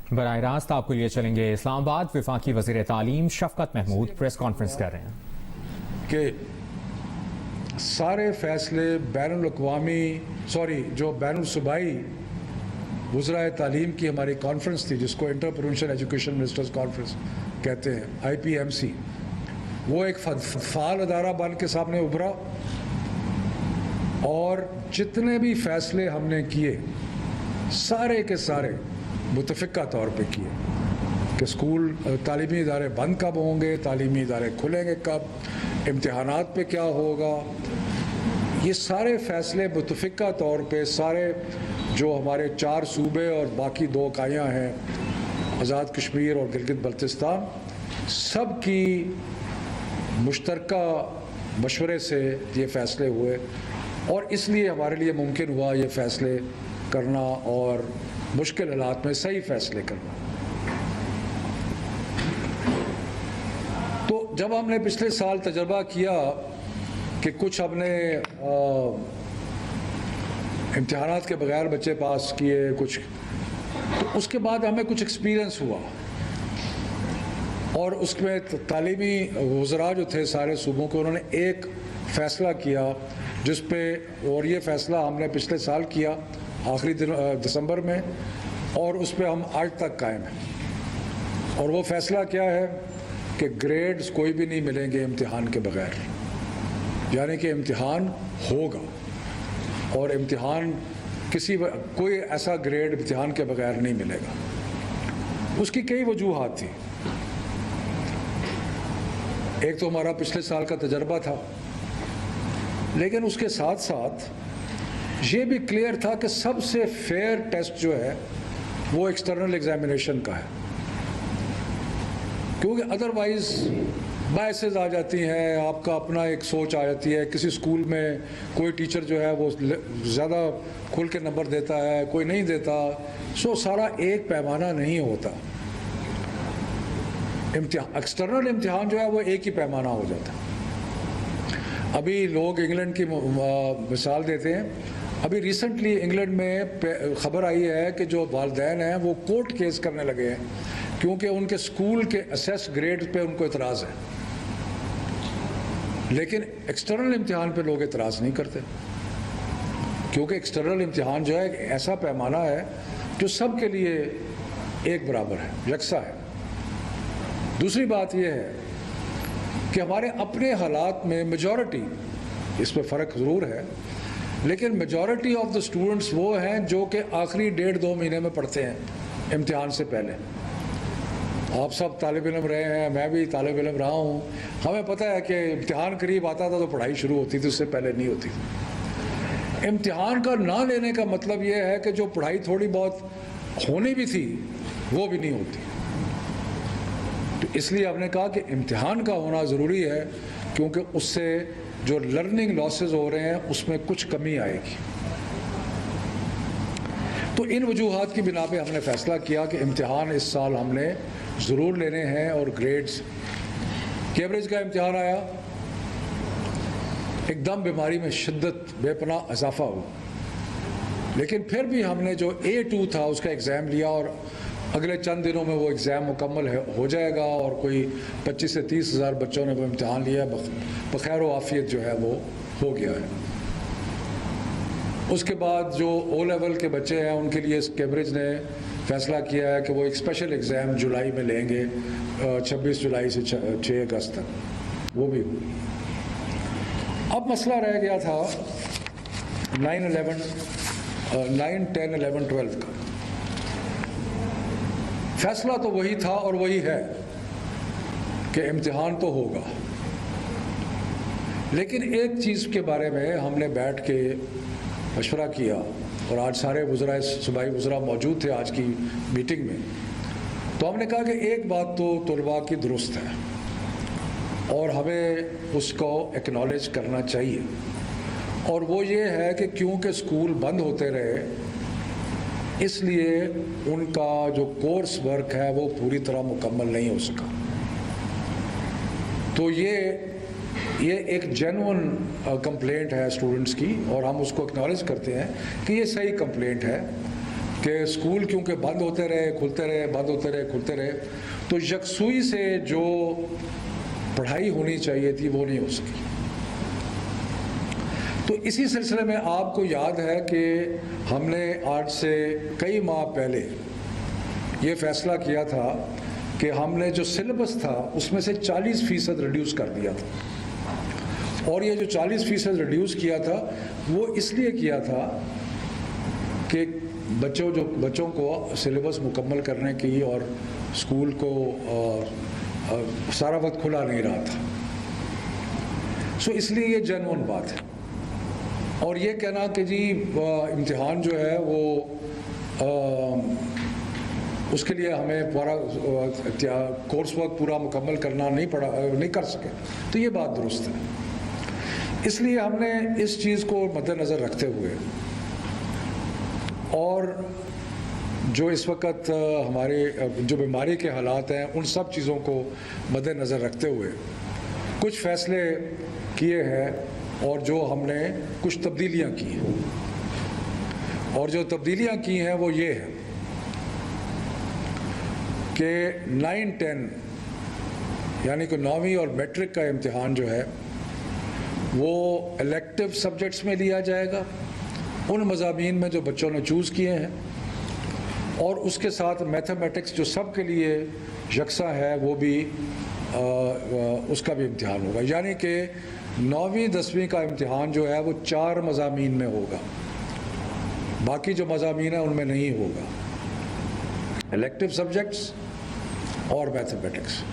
बराह रास्त आपको लिए चलेंगे इस्लामाबाद। वफाकी वज़ीर तालीम शफकत महमूद प्रेस कॉन्फ्रेंस कर रहे हैं कि सारे फैसले जो बैनुल-सूबाई वज़राए तालीम की हमारी कॉन्फ्रेंस थी, जिसको inter provincial education ministers conference कहते हैं, IPMC, वो एक फ़ाल अदारा बन के सामने उभरा और जितने भी फैसले हमने किए सारे के सारे मुतफ़िक़ा तौर पे किए कि स्कूल तालीमी इदारे बंद कब होंगे, तालीमी इदारे खुलेंगे कब, इम्तिहानात पे क्या होगा। ये सारे फ़ैसले मुतफ़िक़ा तौर पे सारे जो हमारे 4 सूबे और बाकी 2 इकाइयाँ हैं, आज़ाद कश्मीर और गिलगित बल्तिस्तान, सब की मुश्तरका मशवरे से ये फ़ैसले हुए और इसलिए हमारे लिए मुमकिन हुआ ये फ़ैसले करना और मुश्किल हालात में सही फ़ैसले करना। तो जब हमने पिछले साल तजर्बा किया कि कुछ हमने इम्तिहानात के बगैर बच्चे पास किए कुछ, तो उसके बाद हमें कुछ एक्सपीरियंस हुआ और उसमें तालीमी वज़रा जो थे सारे सूबों के, उन्होंने एक फ़ैसला किया जिस पे, और ये फ़ैसला हमने पिछले साल किया आखिरी दिसंबर में, और उस पर हम आज तक कायम हैं। और वो फ़ैसला क्या है कि ग्रेड्स कोई भी नहीं मिलेंगे इम्तिहान के बगैर, यानी कि इम्तिहान होगा और इम्तिहान कोई ऐसा ग्रेड इम्तिहान के बगैर नहीं मिलेगा। उसकी कई वजूहात थी। एक तो हमारा पिछले साल का तजर्बा था, लेकिन उसके साथ साथ ये भी क्लियर था कि सबसे फेयर टेस्ट जो है वो एक्सटर्नल एग्जामिनेशन का है, क्योंकि अदरवाइज़ बायसेस आ जाती हैं, आपका अपना एक सोच आ जाती है। किसी स्कूल में कोई टीचर जो है वो ज़्यादा खुल के नंबर देता है, कोई नहीं देता, सो सारा एक पैमाना नहीं होता। एक्सटर्नल इम्तिहान जो है वो एक ही पैमाना हो जाता है। अभी लोग इंग्लैंड की मिसाल देते हैं। अभी रिसेंटली इंग्लैंड में ख़बर आई है कि जो वालिदैन हैं वो कोर्ट केस करने लगे हैं क्योंकि उनके स्कूल के असेस ग्रेड पे उनको इतराज़ है, लेकिन एक्सटर्नल इम्तिहान पे लोग इतराज़ नहीं करते, क्योंकि एक्सटर्नल इम्तिहान जो है एक ऐसा पैमाना है जो सब के लिए एक बराबर है, यकसा है। दूसरी बात यह है कि हमारे अपने हालात में मेजॉरिटी, इसमें फ़र्क ज़रूर है, लेकिन मेजॉरिटी ऑफ द स्टूडेंट्स वो हैं जो कि आखिरी 1.5-2 महीने में पढ़ते हैं इम्तिहान से पहले। आप सब तालिब इल्म रहे हैं, मैं भी तालिब इल्म रहा हूँ, हमें पता है कि इम्तिहान करीब आता था तो पढ़ाई शुरू होती थी, उससे पहले नहीं होती थी। इम्तिहान का ना लेने का मतलब ये है कि जो पढ़ाई थोड़ी बहुत होनी भी थी वो भी नहीं होती। तो इसलिए हमने कहा कि इम्तिहान का होना ज़रूरी है, क्योंकि उससे जो लर्निंग लॉसेस हो रहे हैं उसमें कुछ कमी आएगी। तो इन वजूहात की बिना पे हमने फ़ैसला किया कि इम्तिहान इस साल हमने ज़रूर लेने हैं। और ग्रेड्स, कैम्ब्रिज का इम्तिहान आया, एकदम बीमारी में शिद्दत बेपनाह इजाफा हुआ, लेकिन फिर भी हमने जो A2 था उसका एग्ज़ाम लिया और अगले चंद दिनों में वो एग्ज़ाम मुकम्मल हो जाएगा और कोई 25 से 30 हज़ार बच्चों ने वो इम्तिहान लिया, बखैर व आफियत जो है वो हो गया है। उसके बाद जो O लेवल के बच्चे हैं उनके लिए कैम्ब्रिज ने फ़ैसला किया है कि वो एक स्पेशल एग्ज़ाम जुलाई में लेंगे, 26 जुलाई से 6 अगस्त तक, वो भी हुई। अब मसला रह गया था 9, 10, 11, 12 का। फ़ैसला तो वही था और वही है कि इम्तिहान तो होगा, लेकिन एक चीज़ के बारे में हमने बैठ के मशवरा किया और आज सारे वज़राए सूबाई वज़रा मौजूद थे आज की मीटिंग में। तो हमने कहा कि एक बात तो तलबा की दुरुस्त है और हमें उसको एक्नॉलेज करना चाहिए, और वो ये है कि क्योंकि स्कूल बंद होते रहे इसलिए उनका जो कोर्स वर्क है वो पूरी तरह मुकम्मल नहीं हो सका। तो ये एक जेन्युइन कंप्लेंट है स्टूडेंट्स की और हम उसको एक्नॉलेज करते हैं कि ये सही कंप्लेंट है। कि स्कूल क्योंकि बंद होते रहे, खुलते रहे, बंद होते रहे, खुलते रहे, तो यकसुई से जो पढ़ाई होनी चाहिए थी वो नहीं हो सकी। तो इसी सिलसिले में आपको याद है कि हमने आज से कई माह पहले ये फैसला किया था कि हमने जो सिलेबस था उसमें से 40% रिड्यूस कर दिया था। और ये जो 40% रिड्यूस किया था वो इसलिए किया था कि बच्चों को सिलेबस मुकम्मल करने की और स्कूल को सारा वक्त खुला नहीं रहा था। सो इसलिए ये जेन्युइन बात है। और ये कहना कि जी इम्तिहान जो है वो उसके लिए हमें पूरा कोर्स वर्क पूरा मुकम्मल करना नहीं कर सके, तो ये बात दुरुस्त है। इसलिए हमने इस चीज़ को मद्देनज़र रखते हुए और जो इस वक्त हमारे जो बीमारी के हालात हैं उन सब चीज़ों को मद्देनज़र रखते हुए कुछ फ़ैसले किए हैं और जो हमने कुछ तब्दीलियां की हैं। और जो तब्दीलियां की हैं वो ये है कि 9-10 यानी कि 9वीं और मैट्रिक का इम्तिहान जो है वो इलेक्टिव सब्जेक्ट्स में लिया जाएगा, उन मज़ामीन में जो बच्चों ने चूज़ किए हैं, और उसके साथ मैथमेटिक्स जो सब के लिए यकसा है वो भी उसका भी इम्तिहान होगा। यानी कि 9वीं 10वीं का इम्तिहान जो है वो 4 मज़ामीन में होगा, बाकी जो मज़ामीन है उनमें नहीं होगा, इलेक्टिव सब्जेक्ट्स और मैथमेटिक्स।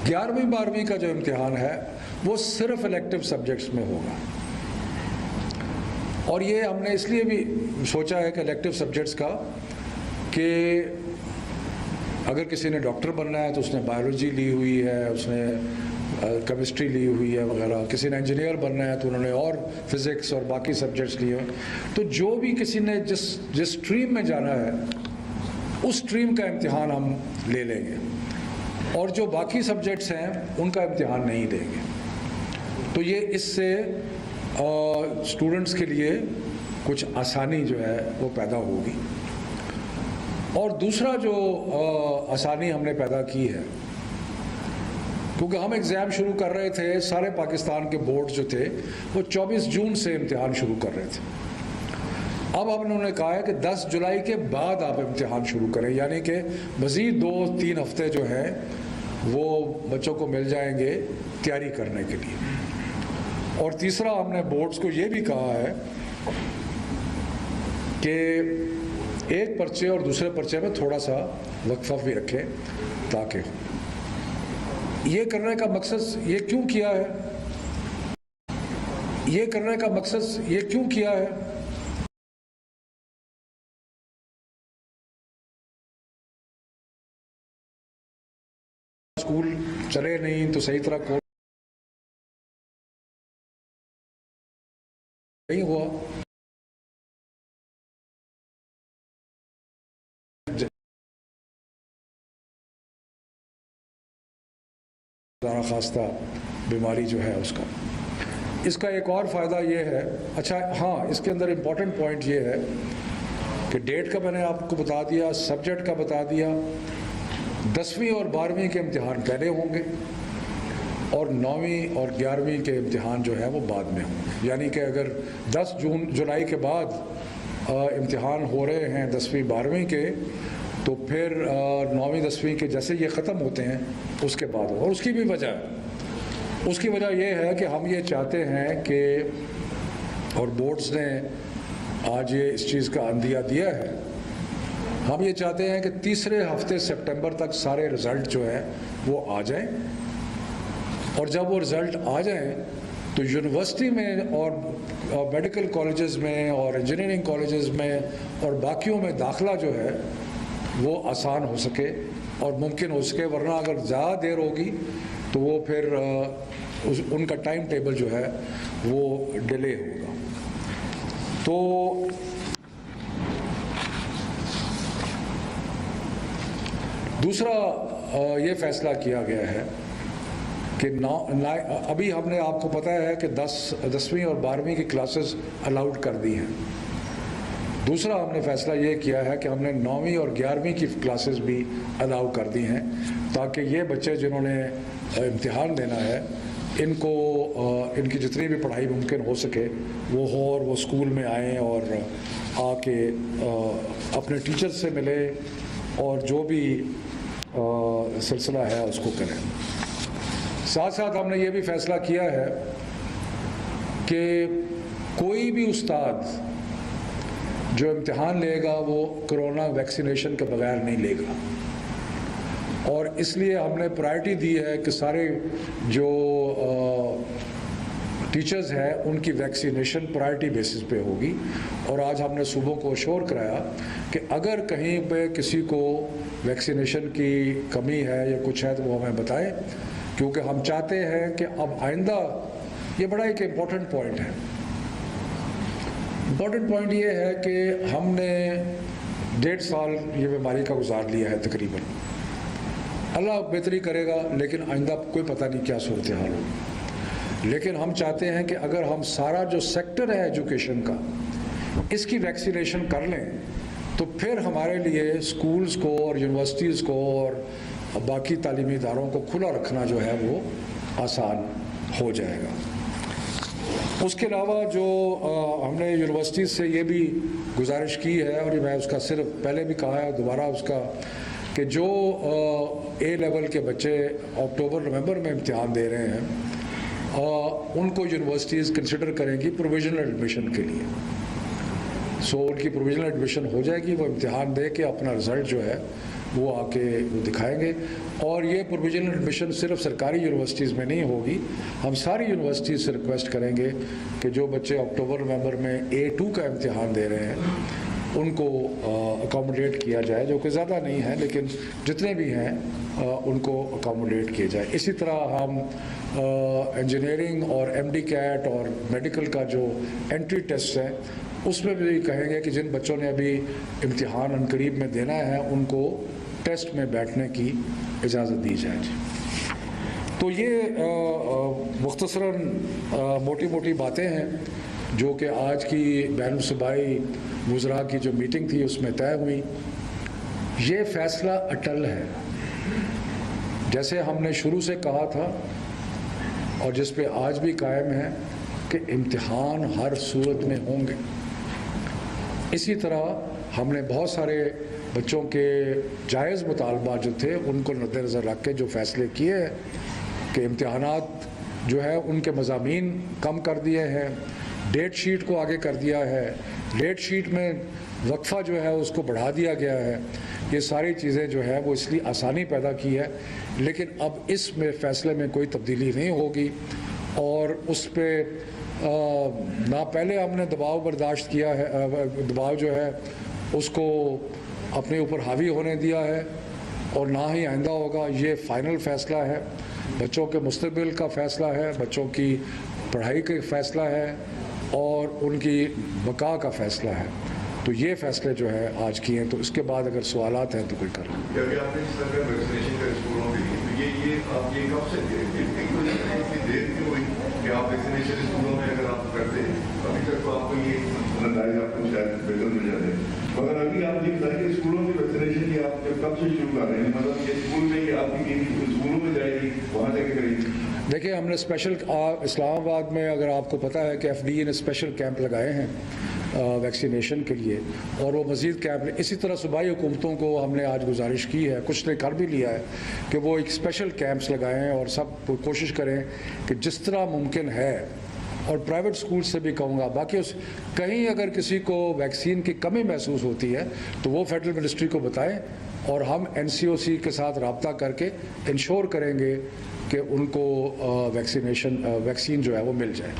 11वीं 12वीं का जो इम्तिहान है वो सिर्फ इलेक्टिव सब्जेक्ट्स में होगा। और ये हमने इसलिए भी सोचा है कि इलेक्टिव सब्जेक्ट्स का कि अगर किसी ने डॉक्टर बनना है तो उसने बायोलॉजी ली हुई है, उसने केमिस्ट्री ली हुई है वगैरह, किसी ने इंजीनियर बनना है तो उन्होंने और फिज़िक्स और बाकी सब्जेक्ट्स लिए हैं। तो जो भी किसी ने जिस स्ट्रीम में जाना है उस स्ट्रीम का इम्तिहान हम ले लेंगे, और जो बाकी सब्जेक्ट्स हैं उनका इम्तिहान नहीं देंगे। तो ये इससे स्टूडेंट्स के लिए कुछ आसानी जो है वो पैदा होगी। और दूसरा जो आसानी हमने पैदा की है, क्योंकि हम एग्ज़ाम शुरू कर रहे थे, सारे पाकिस्तान के बोर्ड जो थे वो 24 जून से इम्तिहान शुरू कर रहे थे। अब उन्होंने कहा है कि 10 जुलाई के बाद आप इम्तिहान शुरू करें, यानी कि मज़ीद 2-3 हफ्ते जो है वो बच्चों को मिल जाएंगे तैयारी करने के लिए। और तीसरा हमने बोर्ड्स को ये भी कहा है कि एक पर्चे और दूसरे पर्चे में थोड़ा सा वक्फा भी रखें, ताकि ये करने का मकसद ये क्यों किया है, ये करने का मकसद ये क्यों किया है, स्कूल चले नहीं तो सही तरह कोर्स नहीं हुआ, खास्ता बीमारी जो है उसका। इसका एक और फ़ायदा ये है, अच्छा हाँ, इसके अंदर इम्पॉर्टेंट पॉइंट ये है कि डेट का मैंने आपको बता दिया, सब्जेक्ट का बता दिया। 10वीं और 12वीं के इम्तिहान पहले होंगे और 9वीं और 11वीं के इम्तिहान जो है वो बाद में होंगे। यानी कि अगर 10 जुलाई के बाद इम्तिहान हो रहे हैं 10वीं 12वीं के, तो फिर 9वीं 10वीं के जैसे ये ख़त्म होते हैं उसके बाद। और उसकी वजह ये है कि हम ये चाहते हैं कि, और बोर्ड्स ने आज ये इस चीज़ का अंदिया दिया है, हम ये चाहते हैं कि तीसरे हफ्ते सितंबर तक सारे रिज़ल्ट जो है वो आ जाएं। और जब वो रिज़ल्ट आ जाएं तो यूनिवर्सिटी में और मेडिकल कॉलेजेस में और इंजीनियरिंग कॉलेजेस में और बाकियों में दाखिला जो है वो आसान हो सके और मुमकिन हो सके। वरना अगर ज़्यादा देर होगी तो वो फिर उनका टाइम टेबल जो है वो डिले होगा। तो दूसरा ये फ़ैसला किया गया है कि अभी हमने आपको पता है कि 10वीं और 12वीं की क्लासेस अलाउड कर दी हैं, दूसरा हमने फैसला ये किया है कि हमने 9वीं और 11वीं की क्लासेस भी अलाउ कर दी हैं, ताकि ये बच्चे जिन्होंने इम्तिहान देना है इनको इनकी जितनी भी पढ़ाई मुमकिन हो सके वो हो, और वो स्कूल में आएँ और आके अपने टीचर से मिले और जो भी सिलसिला है उसको करें। साथ साथ हमने ये भी फैसला किया है कि कोई भी उस्ताद जो इम्तिहान लेगा वो कोरोना वैक्सीनेशन के बगैर नहीं लेगा, और इसलिए हमने प्रायोरिटी दी है कि सारे जो टीचर्स हैं उनकी वैक्सीनेशन प्रायोरिटी बेसिस पे होगी। और आज हमने सूबों को अश्योर कराया कि अगर कहीं पे किसी को वैक्सीनेशन की कमी है या कुछ है तो वो हमें बताएं, क्योंकि हम चाहते हैं कि अब आइंदा, ये बड़ा एक इम्पॉर्टेंट पॉइंट है। इम्पॉर्टेंट पॉइंट ये है कि हमने 1.5 साल ये बीमारी का गुजार लिया है तकरीबन। अल्लाह बेहतरी करेगा, लेकिन आइंदा कोई पता नहीं क्या सूरत हाल होगी। लेकिन हम चाहते हैं कि अगर हम सारा जो सेक्टर है एजुकेशन का इसकी वैक्सीनेशन कर लें तो फिर हमारे लिए स्कूल्स को और यूनिवर्सिटीज़ को और बाकी तालीमी इदारों को खुला रखना जो है वो आसान हो जाएगा। उसके अलावा जो हमने यूनिवर्सिटीज़ से ये भी गुजारिश की है, और मैं उसका सिर्फ पहले भी कहा है दोबारा उसका, कि जो ए लेवल के बच्चे अक्टूबर नवंबर में इम्तिहान दे रहे हैं उनको यूनिवर्सिटीज़ कंसिडर करेंगी प्रोविजनल एडमिशन के लिए। सो उनकी प्रोविजनल एडमिशन हो जाएगी, वो इम्तिहान दे के अपना रिज़ल्ट जो है वो आके वो दिखाएंगे। और ये प्रोविजनल एडमिशन सिर्फ सरकारी यूनिवर्सिटीज़ में नहीं होगी, हम सारी यूनिवर्सिटीज़ से रिक्वेस्ट करेंगे कि जो बच्चे अक्टूबर नवंबर में A2 का इम्तिहान दे रहे हैं उनको अकोमोडेट किया जाए, जो कि ज़्यादा नहीं है लेकिन जितने भी हैं उनको अकोमोडेट किया जाए। इसी तरह हम इंजीनियरिंग और MD कैट और मेडिकल का जो एंट्री टेस्ट है उसमें भी कहेंगे कि जिन बच्चों ने अभी इम्तिहान अनकरीब में देना है उनको टेस्ट में बैठने की इजाज़त दी जाए। तो ये मुख्तसरन मोटी मोटी बातें हैं जो कि आज की बैनुल सूबाई वज़रा की जो मीटिंग थी उसमें तय हुई। ये फ़ैसला अटल है, जैसे हमने शुरू से कहा था और जिस पे आज भी कायम है कि इम्तिहान हर सूरत में होंगे। इसी तरह हमने बहुत सारे बच्चों के जायज़ मुतालबा जो थे उनको मद्देनज़र रख के जो फ़ैसले किए हैं कि इम्तिहानात जो है उनके मज़ामीन कम कर दिए हैं, डेट शीट को आगे कर दिया है, डेट शीट में वक्फ़ा जो है उसको बढ़ा दिया गया है। ये सारी चीज़ें जो है वो इसलिए आसानी पैदा की है, लेकिन अब इसमें फ़ैसले में कोई तब्दीली नहीं होगी। और उस पर ना पहले हमने दबाव बर्दाश्त किया है, दबाव जो है उसको अपने ऊपर हावी होने दिया है और ना ही आइंदा होगा। ये फ़ाइनल फ़ैसला है, बच्चों के मुस्तक़बिल का फ़ैसला है, बच्चों की पढ़ाई का फ़ैसला है और उनकी बका का फ़ैसला है। तो ये फ़ैसले जो है आज किए हैं, तो इसके बाद अगर सवालात हैं तो कोई कर लें। आप वैक्सीनेशन स्कूलों में अगर आप करते हैं अभी तक तो आपको ये नंदाइज आपको शायद बेहतर मिल जाते हैं, मगर अभी आप ये बताइए स्कूलों की वैक्सीनेशन की आप कब से शुरू कर रहे हैं? मतलब ये स्कूल में ही आपकी स्कूलों में जाएगी, वहाँ जाके करेंगे? देखिए, हमने स्पेशल इस्लामाबाद में, अगर आपको पता है कि FDA ने स्पेशल कैंप लगाए हैं वैक्सीनेशन के लिए, और वो मज़ीद कैंप, इसी तरह सूबाई हुकूमतों को हमने आज गुजारिश की है, कुछ ने कर भी लिया है कि वो एक स्पेशल कैंप्स लगाएं और सब कोशिश करें कि जिस तरह मुमकिन है, और प्राइवेट स्कूल से भी कहूँगा, बाकी उस कहीं अगर किसी को वैक्सीन की कमी महसूस होती है तो वो फेडरल मिनिस्ट्री को बताएं और हम NCOC के साथ रब्ता करके इंश्योर करेंगे कि उनको वैक्सीन जो है वो मिल जाए।